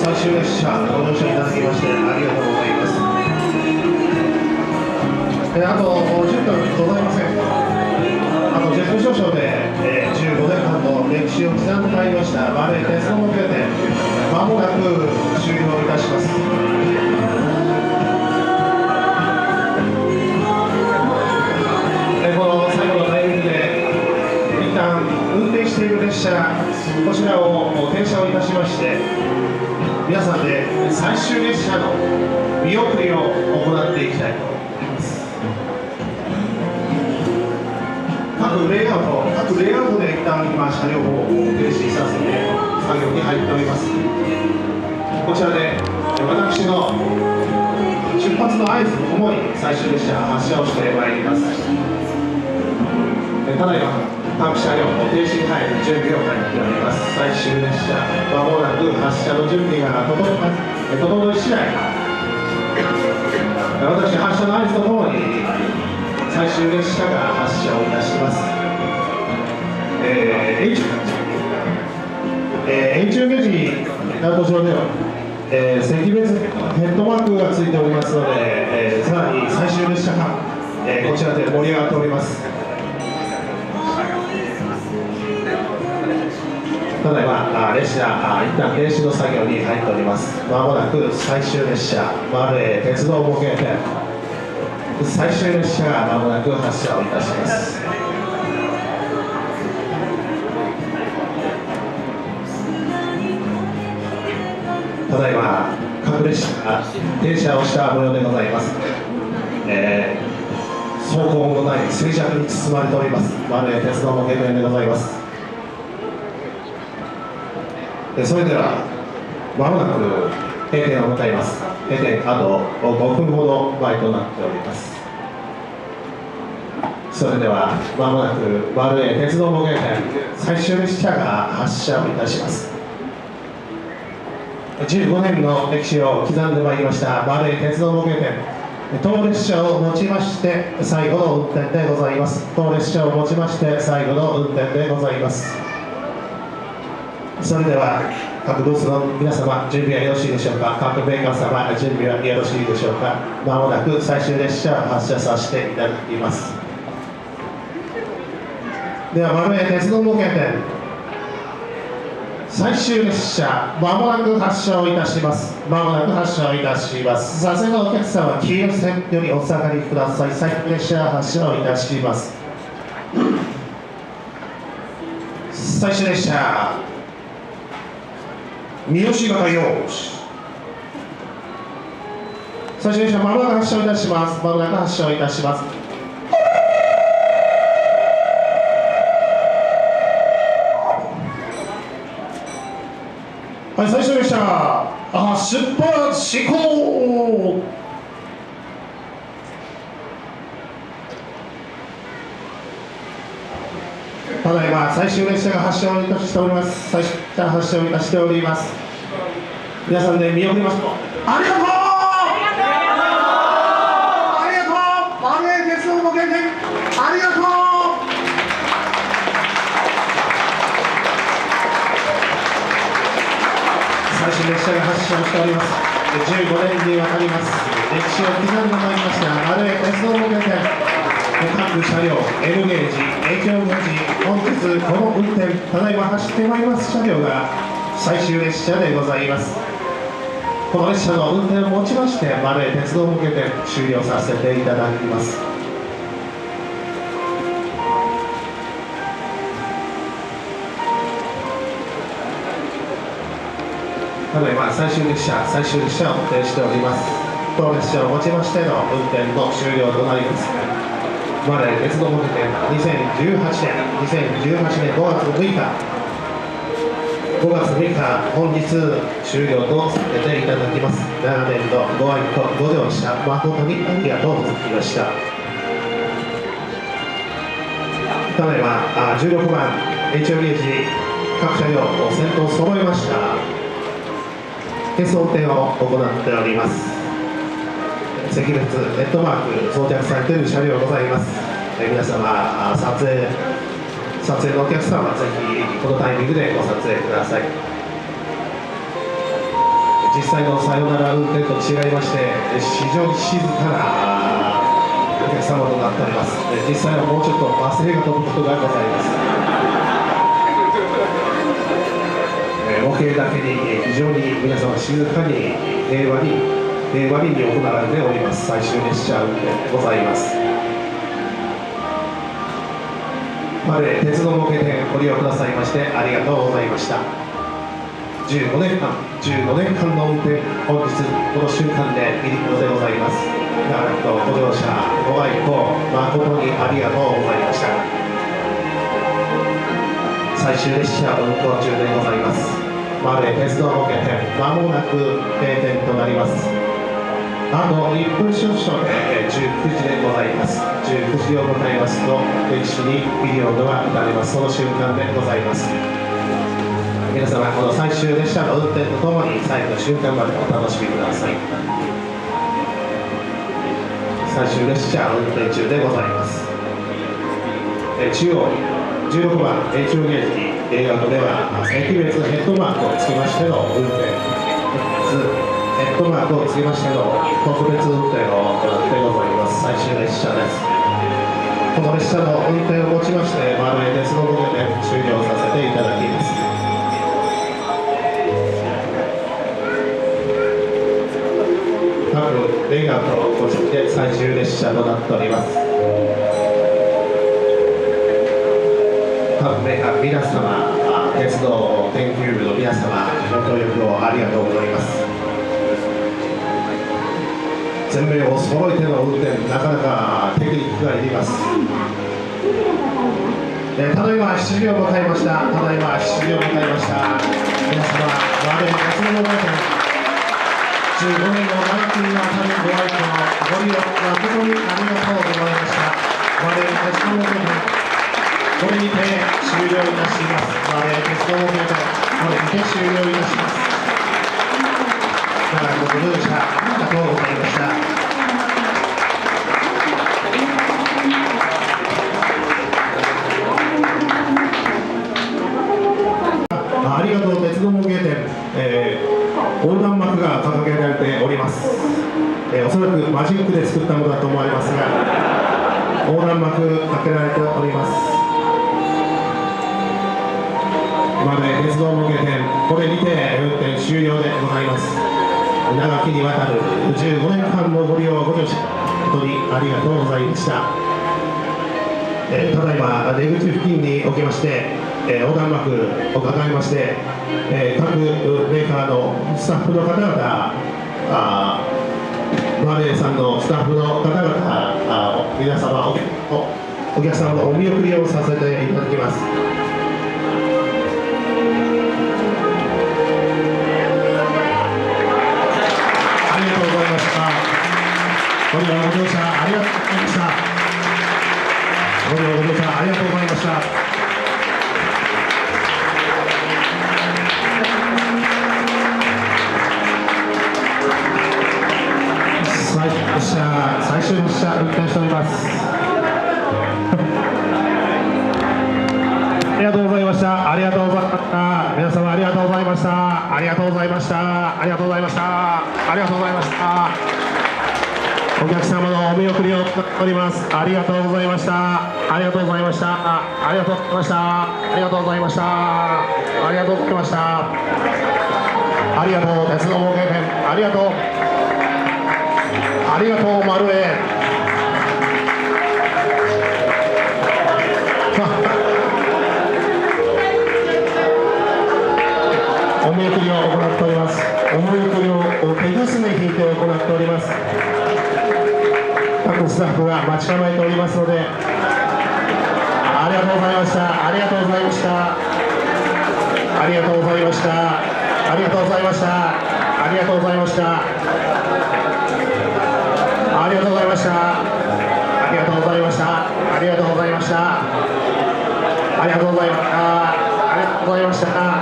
最終列車ご乗車いただきましてありがとうございます。あと10分ございません。ジェット少々で、15年間の歴史を刻んでまいりましたマレー鉄道模型店、まもなく終了いたします。この最後のタイミングで一旦運転している列車こちらを停車をいたしまして、皆さんで最終列車の見送りを行っていきたいと思います。各レイアウトで一旦今車両を停止させて作業に入っております。こちらで私の出発の合図とともに最終列車発車をしてまいります。ただいま各車両停止に入る準備を行っております。最終列車まもなく発車の準備が整い次第、私発車の合図とともに最終列車が発車をいたします。円柱ゲージ担当上では、赤別ヘッドマークがついておりますので、さらに最終列車が、こちらで盛り上がっております。ただいま列車一旦停止の作業に入っております。まもなく最終列車マレー鉄道模型店最終列車がまもなく発車をいたします。ただいま各列車が停車をした模様でございます。走行もない静寂に包まれておりますマレー鉄道模型店でございます。それではまもなく閉店を迎えます。閉店あと5分ほど前となっております。それではまもなくマレー鉄道模型店最終列車が発車をいたします。15年の歴史を刻んでまいりましたマレー鉄道模型店、当列車をもちまして最後の運転でございます。当列車をもちまして最後の運転でございます。それでは各ブースの皆様準備はよろしいでしょうか。各メーカー様準備はよろしいでしょうか。まもなく最終列車を発車させていただきます。ではマレー鉄道模型店最終列車まもなく発車をいたします。まもなく発車をいたします。さすがのお客様黄色線よりお下がりください。最終列車発車をいたします。最終列車三好型用紙最終列車まもなく発車をいたします。まもなく発車をいたします。はい、最終列車出発進行。ただいま最終列車が発車をいたしております。最終列車発車をいたしております。皆さんで見送りましょう。ありがとうありがとうマレー鉄道模型店ありがとう。最終列車が発車をしております。15年にわたります歴史を刻んでまいりましたマレー鉄道模型店、各車両 L ゲージ、H ゲージ、本日この運転ただいま走ってまいります車両が最終列車でございます。この列車の運転をもちましてマレー鉄道模型店終了させていただきます。ただいま最終列車を運転しております。当列車をもちましての運転の終了となります。マレー鉄道模型店2018年5月6日本日終了とさせていただきます。長年のご愛顧ご乗車誠にありがとうございました。ただいま16番 H ゲージ各車両を先頭揃えました軽装運転を行っております。赤別ヘッドマーク装着されている車両ございます。皆様撮影のお客様はぜひこのタイミングでご撮影ください。実際のさよなら運転と違いまして、非常に静かなお客様となっております。実際はもうちょっと罵声が飛ぶことがございます。模型だけに非常に皆様静かに平和に行われております。最終列車運転でございます。鉄道模型店ご利用くださいましてありがとうございました。15年間の運転、本日この瞬間で離陸でございます。長らくご乗車ご愛顧誠にありがとうございました。最終列車運行中でございます。鉄道模型店まもなく閉店となります。あと1分少々で19時でございます。19時を迎えますと歴史にピリオドが打たれます。その瞬間でございます。皆様この最終列車の運転とともに最後の瞬間までお楽しみください。最終列車運転中でございます。中央16番永長ゲージに映画では駅別ヘッドマークをつけましての運転、ヘッドマークをつけましての特別運転を行ってございます。最終列車です。この列車の運転をもちまして鉄道模型店終了させていただきます。各レイアウトをご準備で最終列車となっております。各メーカー皆様、鉄道研究部の皆様、ご協力をありがとうございます。全面を揃えての運転、なかなかテクニックがいります。ただいま7時を迎えました。皆様、鉄道模型店15年の長きにわたるご愛顧ご利用誠にありがとうございました。鉄道模型店これにて終了いたします。鉄道模型店これにて終了いたします。ご乗車ありがとうございました。ありがとう鉄道模型店、横断幕が掲げられております。おそらくマジックで作ったものだと思われますが、横断幕かけられております。鉄道模型店これにて運転終了でございます。長きにわたる15年間のご利用ご乗車本当にありがとうございました。ただいま出口付近におきまして横断幕を抱えまして、各メーカーのスタッフの方々、マレーさんのスタッフの方々、皆様お客様のお見送りをさせていただきます。ありがとうございました。ご利用ご乗車ありがとうございました。ご利用ご乗車ありがとうございました。最終列車運転しております。ありがとうございました。ありがとうございました。皆様ありがとうございました。ありがとうございました。ありがとうございました。ありがとうございました。お客様のお見送りをおります。ありがとうございました。ありがとうございました。ありがとうございました。ありがとうございました。ありがとうございました。ありがとう鉄道模型店ありがとう。ありがとうマルエお見送りを行っております。お見送りを手ぐすね引いて行っております。各スタッフが待ち構えておりますので、ありがとうございました。ありがとうございました。ありがとうございました。ありがとうございました。ありがとうございました。ありがとうございました。ありがとうございました。ありがとうございました。ありがとうございました。ありがとうございました。